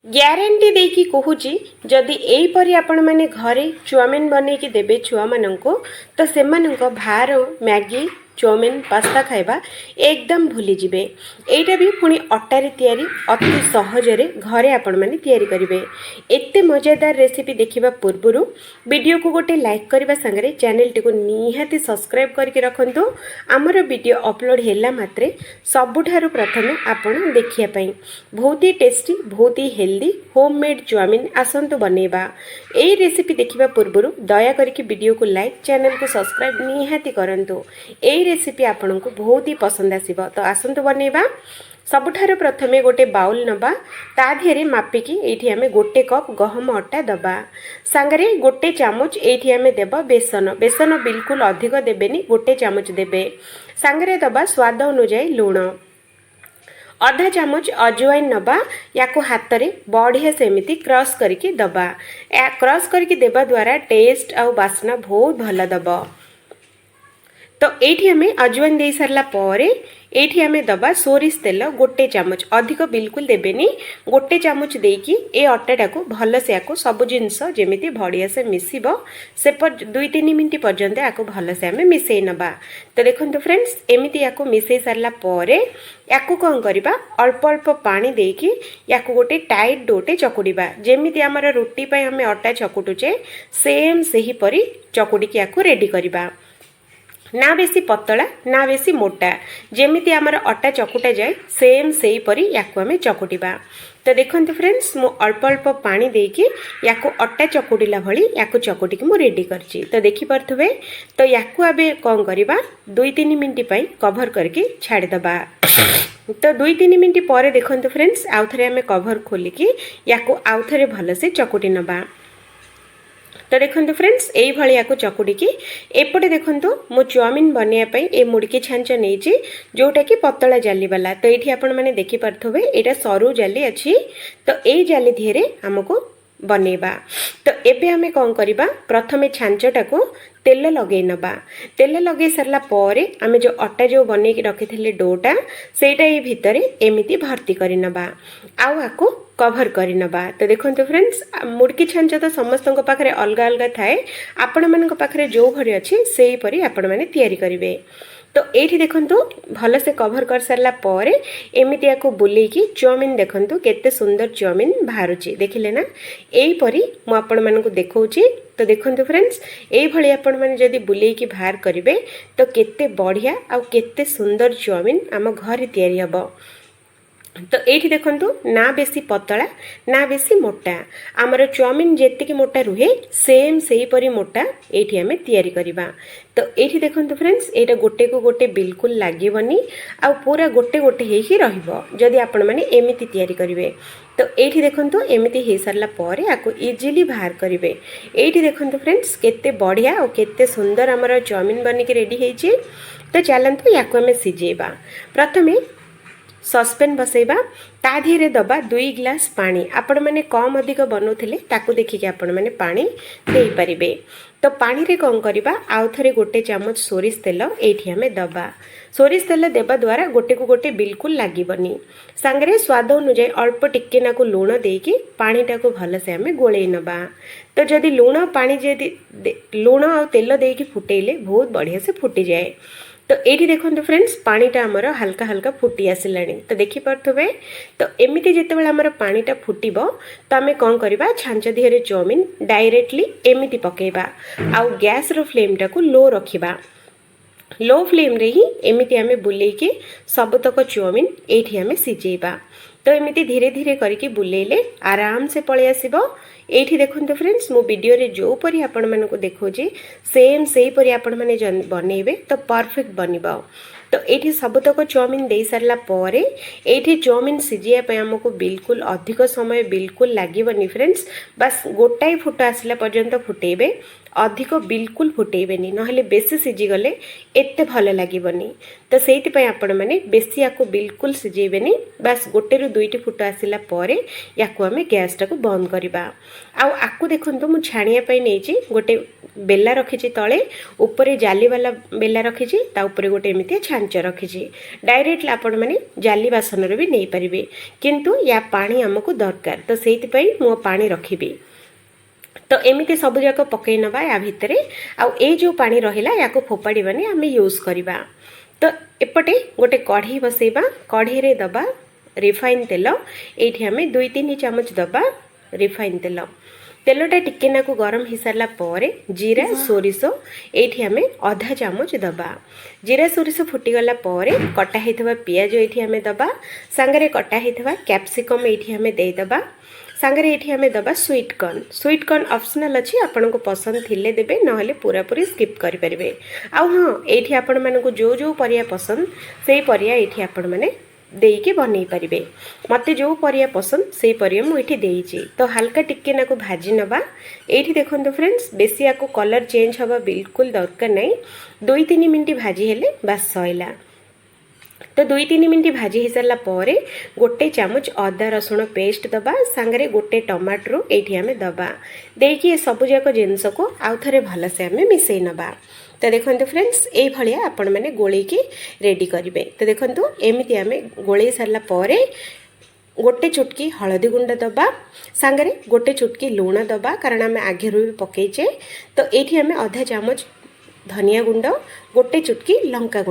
Guarantee ଦେଇକି କହୁଛି ଯଦି ଏଇପରି ଆପଣମାନେ ଘରେ ଚାଉମିନ ବନେଇକି ଦେବେ ଛୁଆମାନଙ୍କୁ ତ ସେମାନଙ୍କ ବାହାର ମ୍ୟାଗି ଚାଉମିନ ପାସ୍ତା ଖାଇବା ଏକଦମ ଭୁଲିଯିବେ। ଏଇଟା ବି ପୁଣି ଅଟାରେ ତିଆରି ଅତି ସହଜରେ ଘରେ ଆପଣମାନେ ତିଆରି କରିବେ। ଏତେ ମଜାଦାର ରେସିପି ଦେଖିବା ପୂର୍ବରୁ ଭିଡ଼ିଓକୁ ଗୋଟେ ଲାଇକ୍ କରିବା ସାଙ୍ଗରେ ଚ୍ୟାନେଲଟିକୁ ନିହାତି ସବସ୍କ୍ରାଇବ୍ କରିକି ରଖନ୍ତୁ। ଆମର ଭିଡ଼ିଓ ଅପଲୋଡ଼ ହେଲା ମାତ୍ରେ ସବୁଠାରୁ ପ୍ରଥମେ ଆପଣ ଦେଖିବା ପାଇଁ। ବହୁତ ହି ଟେଷ୍ଟି ବହୁତ ହି ହେଲ୍ଦି ହୋମମେଡ୍ ଚାଉମିନ ଆସନ୍ତୁ ବନେଇବା। ଏହି ରେସିପି ଦେଖିବା ପୂର୍ବରୁ ଦୟାକରିକି ଭିଡ଼ିଓକୁ ଲାଇକ୍ ଚ୍ୟାନେଲକୁ ସବସ୍କ୍ରାଇବ୍ ନିହାତି କରନ୍ତୁ। ଏହି ରେସିପି ଆପଣଙ୍କୁ ବହୁତ ହି ପସନ୍ଦ ଆସିବ। ତ ଆସନ୍ତୁ ବନେଇବା। ସବୁଠାରୁ ପ୍ରଥମେ ଗୋଟେ ବାଉଲ ନେବା, ତା ଦେହରେ ମାପିକି ଏଇଠି ଆମେ ଗୋଟେ କପ୍ ଗହମ ଅଟା ଦେବା। ସାଙ୍ଗରେ ଗୋଟେ ଚାମଚ ଏଇଠି ଆମେ ଦେବା ବେସନ। ବେସନ ବିଲକୁଲ ଅଧିକ ଦେବେନି, ଗୋଟେ ଚାମଚ ଦେବେ। ସାଙ୍ଗରେ ଦେବା ସ୍ୱାଦ ଅନୁଯାୟୀ ଲୁଣ। ଅଧା ଚାମଚ ଅଜୱାଇନ୍ ନେବା, ୟାକୁ ହାତରେ ବଢ଼ିଆ ସେମିତି କ୍ରସ୍ କରିକି ଦେବା। କ୍ରସ୍ କରିକି ଦେବା ଦ୍ୱାରା ଟେଷ୍ଟ ଆଉ ବାସ୍ନା ବହୁତ ଭଲ ଦେବ। ତ ଏଇଠି ଆମେ ଅଜୱାଇନ୍ ଦେଇ ସାରିଲା ପରେ ଏଇଠି ଆମେ ଦେବା ସୋରିଷ ତେଲ ଗୋଟେ ଚାମଚ, ଅଧିକ ବିଲକୁଲ ଦେବେନି। ଗୋଟେ ଚାମଚ ଦେଇକି ଏ ଅଟାଟାକୁ ଭଲସେ ୟାକୁ ସବୁ ଜିନିଷ ଯେମିତି ବଢ଼ିଆସେ ମିଶିବ ସେ 2-3 ମିନିଟ୍ ପର୍ଯ୍ୟନ୍ତ ୟାକୁ ଭଲସେ ଆମେ ମିଶାଇ ନେବା। ତ ଦେଖନ୍ତୁ ଫ୍ରେଣ୍ଡସ୍, ଏମିତି ୟାକୁ ମିଶାଇ ସାରିଲା ପରେ ୟାକୁ କ'ଣ କରିବା, ଅଳ୍ପ ଅଳ୍ପ ପାଣି ଦେଇକି ୟାକୁ ଗୋଟେ ଟାଇଟ୍ ଡୋଟେ ଚକୁଡ଼ିବା। ଯେମିତି ଆମର ରୁଟି ପାଇଁ ଆମେ ଅଟା ଚକୁଟୁଛେ ସେମ୍ ସେହିପରି ଚକୁଡ଼ିକି ୟାକୁ ରେଡ଼ି କରିବା। ନା ବେଶୀ ପତଳା ନା ବେଶୀ ମୋଟା, ଯେମିତି ଆମର ଅଟା ଚକୁଟା ଯାଏ ସେମ୍ ସେହିପରି ୟାକୁ ଆମେ ଚକୁଟିବା। ତ ଦେଖନ୍ତୁ ଫ୍ରେଣ୍ଡସ୍, ମୁଁ ଅଳ୍ପ ଅଳ୍ପ ପାଣି ଦେଇକି ୟାକୁ ଅଟା ଚକୁଡ଼ିଲା ଭଳି ୟାକୁ ଚକୁଟିକି ମୁଁ ରେଡ଼ି କରିଛି। ତ ଦେଖିପାରୁଥିବେ। ତ ୟାକୁ ଏବେ କ'ଣ କରିବା, 2-3 ମିନିଟ୍ ପାଇଁ କଭର କରିକି ଛାଡ଼ିଦେବା। ତ 2-3 ମିନିଟ୍ ପରେ ଦେଖନ୍ତୁ ଫ୍ରେଣ୍ଡସ୍, ଆଉଥରେ ଆମେ କଭର ଖୋଲିକି ୟାକୁ ଆଉଥରେ ଭଲସେ ଚକୁଟି ନେବା। ତ ଦେଖନ୍ତୁ ଫ୍ରେଣ୍ଡସ୍, এইভাবে ୟାକୁ ଚକୁଡ଼ିକି ଏପଟେ ଦେଖନ୍ତୁ ମୁଁ ଚାଉମିନ ବନେଇବା ପାଇଁ ଏ ମୁଡ଼କି ଛାଞ୍ଚ ନେଇଛି, ଯେଉଁଟାକି ପତଳା ଜାଲିବାଲା। ତ ଏଇଠି ଆପଣମାନେ ଦେଖିପାରୁଥିବେ ଏଇଟା ସରୁ ଜାଲି ଅଛି। ତ ଏଇ ଜାଲି ଦିହରେ ଆମକୁ ବନେଇବା। ତ ଏବେ ଆମେ କ'ଣ କରିବା, ପ୍ରଥମେ ଛାଞ୍ଚଟାକୁ ତେଲ ଲଗାଇ ନେବା। ତେଲ ଲଗାଇ ସାରିଲା ପରେ ଆମେ ଯେଉଁ ଅଟା ଯେଉଁ ବନେଇକି ରଖିଥିଲେ ଡୋଟା, ସେଇଟା ଏଇ ଭିତରେ ଏମିତି ଭର୍ତ୍ତି କରିନେବା। ଆଉ ୟାକୁ କଭର କରିନେବା। ତ ଦେଖନ୍ତୁ ଫ୍ରେଣ୍ଡସ୍, ମୁଡ଼କି ଛାଞ୍ଚ ତ ସମସ୍ତଙ୍କ ପାଖରେ ଅଲଗା ଅଲଗା ଥାଏ। ଆପଣମାନଙ୍କ ପାଖରେ ଯେଉଁଭଳି ଅଛି ସେହିପରି ଆପଣମାନେ ତିଆରି କରିବେ। ତ ଏଇଠି ଦେଖନ୍ତୁ ଭଲସେ କଭର କରିସାରିଲା ପରେ ଏମିତି ୟାକୁ ବୁଲେଇକି ଚାଉମିନ ଦେଖନ୍ତୁ କେତେ ସୁନ୍ଦର ଚାଉମିନ ବାହାରୁଛି, ଦେଖିଲେ ନା। ଏଇପରି ମୁଁ ଆପଣମାନଙ୍କୁ ଦେଖାଉଛି। ତ ଦେଖନ୍ତୁ ଫ୍ରେଣ୍ଡସ୍, এইভাবে ଆପଣମାନେ ଯଦି ବୁଲେଇକି ବାହାର କରିବେ ତ କେତେ ବଢ଼ିଆ ଆଉ କେତେ ସୁନ୍ଦର ଚାଉମିନ ଆମ ଘରେ ତିଆରି ହେବ। ତ এইଠି ଦେଖନ୍ତୁ ନା ବେଶୀ ପତଳା ନା ବେଶୀ ମୋଟା, ଆମର ଚାଉମିନ ଯେତିକି ମୋଟା ରୁହେ ସେମ୍ ସେହିପରି ମୋଟା ଏଇଠି ଆମେ ତିଆରି କରିବା। ତ এইଠି ଦେଖନ୍ତୁ ଫ୍ରେଣ୍ଡସ୍, ଏଇଟା ଗୋଟେକୁ ଗୋଟେ ବିଲକୁଲ ଲାଗିବନି ଆଉ ପୁରା ଗୋଟେ ଗୋଟେ ହେଇକି ରହିବ ଯଦି ଆପଣମାନେ ଏମିତି ତିଆରି କରିବେ। ତ এইଠି ଦେଖନ୍ତୁ ଏମିତି ହେଇସାରିଲା ପରେ ୟାକୁ ଇଜିଲି ବାହାର କରିବେ। এইଠି ଦେଖନ୍ତୁ ଫ୍ରେଣ୍ଡସ୍, କେତେ ବଢ଼ିଆ ଆଉ କେତେ ସୁନ୍ଦର ଆମର ଚାଉମିନ ବନିକି ରେଡ଼ି ହେଇଛି। ତ ଚାଲନ୍ତୁ ୟାକୁ ଆମେ ସିଝେଇବା। ପ୍ରଥମେ ସସ୍ପେନ୍ ବସାଇବା, ତା ଦେହରେ ଦେବା 2 ଗ୍ଲାସ୍ ପାଣି। ଆପଣମାନେ କମ୍ ଅଧିକ ବନାଉଥିଲେ ତାକୁ ଦେଖିକି ଆପଣମାନେ ପାଣି ଦେଇପାରିବେ। ତ ପାଣିରେ କ'ଣ କରିବା, ଆଉ ଥରେ ଗୋଟେ ଚାମଚ ସୋରିଷ ତେଲ ଏଇଠି ଆମେ ଦେବା। ସୋରିଷ ତେଲ ଦେବା ଦ୍ୱାରା ଗୋଟେକୁ ଗୋଟେ ବିଲକୁଲ ଲାଗିବନି। ସାଙ୍ଗରେ ସ୍ୱାଦ ଅନୁଯାୟୀ ଅଳ୍ପ ଟିକେ ନାକୁ ଲୁଣ ଦେଇକି ପାଣିଟାକୁ ଭଲସେ ଆମେ ଗୋଳେଇ ନେବା। ତ ଯଦି ଲୁଣ ଆଉ ତେଲ ଦେଇକି ଫୁଟେଇଲେ ବହୁତ ବଢ଼ିଆସେ ଫୁଟିଯାଏ। ତ এইଠି ଦେଖନ୍ତୁ ଫ୍ରେଣ୍ଡସ୍, ପାଣିଟା ଆମର ହାଲକା ହାଲକା ଫୁଟି ଆସିଲାଣି। ତ ଦେଖିପାରୁଥିବେ। ତ ଏମିତି ଯେତେବେଳେ ଆମର ପାଣିଟା ଫୁଟିବ ତ ଆମେ କ'ଣ କରିବା, ଛାଞ୍ଚ ଦିହରେ ଚାଉମିନ ଡାଇରେକ୍ଟଲି ଏମିତି ପକାଇବା ଆଉ ଗ୍ୟାସ୍ର ଫ୍ଲେମ୍ଟାକୁ ଲୋ ରଖିବା। लो फ्लेम्रे ही एमती आम बुलेकी सबतक चाउमिन ये आम सिझेबा। तो एमती धीरे धीरे करके बुलेले आराम से पलि आसब। ये देखते फ्रेंड्स मो वीडियो रे जो परी आपण मानक देखौछि सेम से परी आपण माने बनइबे तो परफेक्ट बनिबो। तो ये सबतक चाउमिन दे सारा पर ये चाउमिन सिझाई आमको बिल्कुल अधिक समय बिल्कुल लगे फ्रेंड्स। बस गोटाए फुट आसला पर्यंत फुटेबे। अधिक बिल्कुल फुटेबेनी नहले बेसी सिझीगले एते भल लगिबनी। तो सेइथिपाई आपण माने बेसी याको बिल्कुल सिझेबेनी बास गोटे रु दुईटी फुट आसिला परे याको आमे गैस टाको बंद करबा। आउ आकु देखंतु मु छाणिया पई नेची गोटे बेला रखिछि तळे ऊपरे जाली वाला बेला रखिछि ता ऊपरे गोटे एमिति छांच रखिछि। डायरेक्टली आपण माने जाली बासन रे भी नै परिबे किंतु या पानी हमकु दरकार तो सेइथिपाई मु पानी रखिबी। तो एमिति सब जाक पकई नबा या भितरे आउ ए जो पानी रहिला याको फोपाड़ीबानी आमे यूज करबा। तो एपटे गोटे कढ़ी बसैबा कढ़ी रे दबा रिफाइन तेल एठी आमे 2-3 चमच दबा रिफाइन तेल तेलटा टिके नाकु गरम हो सारा पर जीरा सोरिष एठी आमे आधा चामच दबा। जीरा सोरिष फुटीगला पर कटा होइथबा पियाज एठी आमे दबा सांगरे कटा होइथबा कैप्सिकम एठी आमे दे दबा सांगरे एठी आमे दबा स्वीट कॉर्न ऑप्शनल अछि आपन को पसंद थिले देबे नहले पूरा पूरी स्किप करि परिबे। आ हां एठी आपन माने को जो जो परिया पसंद सेही परिया एठी आपन माने देके बनै परिबे। मते जो परिया पसंद सेही परिया मु एठी देइची तो हल्का टिके नाको भाजी नबा। एठी देखंतु फ्रेंड्स बेसी याको कलर चेंज हबा बिल्कुल दरकार नै 2-3 मिनिट भाजी हेले बस सइला। तो 2-3 मिनिट भाजी हो सारा पर गोटे चामच अदा रसुण पेस्ट दबा सांगरे गोटे टमाटर एठी आमे दबा देकी सब जाक जिनस को आउ थरे भल से आमे मिसई नबा। तो देखंतु फ्रेंड्स ए भलिया आपण माने गोळी की रेडी करिवे। तो देखंतु एमिति आमे गोळी सारला परे गोटे चुटकी हळदी गुंड दबा सांगरे गोटे चुटकी लूण दबा कारण आमे आगे रु पकेइचे। तो एठी आमे आधा चामच धनिया गुंड गोटे चुटकी लंका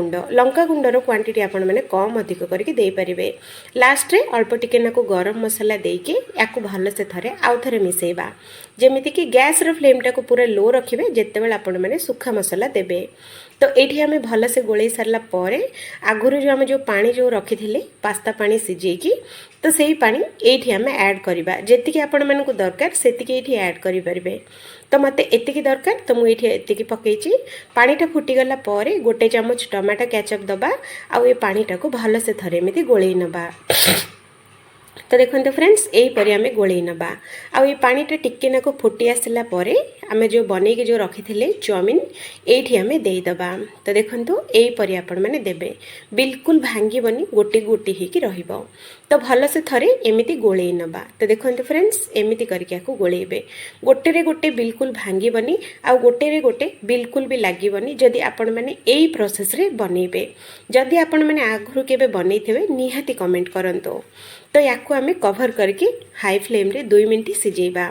गुंडर क्वांटिटी आपण माने कम अधिक करके दे परिबे। लास्ट रे अल्प टिके नाको गरम मसाला देके याको भल से थरे आउ थरे मिसेबा जेमिति कि गैस रो फ्लेम टाको पूरा लो रखिबे जेते बेला आपण माने सुखा मसाला देबे। तो एठी हमें भल से गोळई सारला परे आगुरु जो हम जो पानी जो रखिथिले पास्ता पानी सिजेकी तो सेही पानी एठी हमें ऐड करबा जेतिकी आपण मानकु दरकार सेतिकी एठी ऐड करि परिबे। तो मते एतिकी दरकार तो मु एठी एतिकी पकेइची पानीटा फुटी गला परे गोटे चामच टमाटो केचप दबा आउ ए पानीटा को भल से थरे एमिति गोळई नबा। तो देखते फ्रेंड्स यही पर आम गोल नबा आउ ये पानीटा टिके नाको फुटी आसला परे आमे जो बनईकी जो रखी थे चाउमिन ये आम देदबा। तो देखो यही पर आपण मैंने देबे बिल्कुल भांगीबनी गोटी गोटी होकी रहिबो। तो भल से थरे एमिति गोले नबा। तो देखो फ्रेंड्स एमिति करके आपको गोलेबे गोटे रे गोटे बिल्कुल भांगीबनी आउ गोटे रे गोटे बिल्कुल भी लागिबनी जदि आपण मैंने यही प्रोसेस रे बनइबे। जदि आपण मैंने आगुरु केबे बनइथिबे निहाती कमेंट करंतो। तो याको आमे कवर करके हाई फ्लेम रे 2 मिनिट सिजेबा।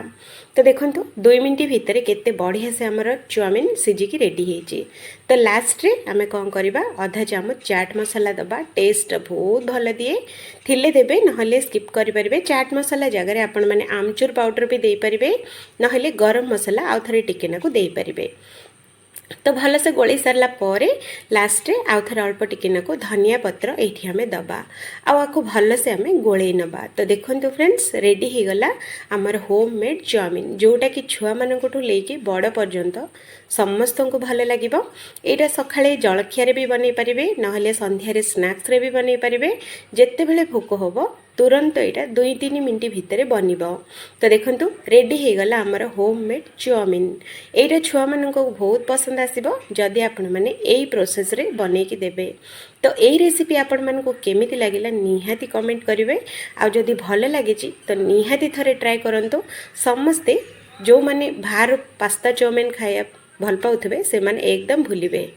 तो देखंतु 2 मिनिट भितर केते बढ़िया से हमर चाउमिन सिजिकी रेडी हेची। तो लास्ट रे आमे कोन करबा आधा चामच चाट मसाला दबा टेस्ट बहुत भल दिए थिले देबे नहले स्किप करि परिबे। चाट मसाला जगह रे आपण माने आमचूर पाउडर भी देई परिबे नहले गरम मसाला आउ थरे टिके नाको देई परिबे। तो भल से गोली सारला परे लास्ट रे आउ थरे अल्प टिके नाको धनिया पत्र एठी हमें दबा आको भल से हमें गोले नबा। तो देखंतु फ्रेंड्स रेडी ही गला हमर होममेड चाउमिन जोटा कि छुआ मानकटू लेके बड़ पर्यंत समस्त को भल लागिबो। एटा सखाळे जलखिया रे भी बनै परिबे नहले संध्या रे स्नैक्स रे भी बनै परिबे जेते बेले भोक होबो तुरंत यहाँ 2-3 मिनिट भितर बनिबो। तो देखंतु रेडी हो गला हमर होममेड चाउमिन। एटा छुआ माननको बहुत पसंद आसीबो जदि आपण माने एई प्रोसेस रे बनै कि देबे। तो एई रेसिपी आपण मानको केमिति लागिला निहाती कमेंट करिवे आ जदि भल लागिची तो निहाती थरे ट्राई करंतो। समस्ते जो माने बाहर पास्ता चाउमिन खाया भल पाउथबे से माने एकदम भूलिबे।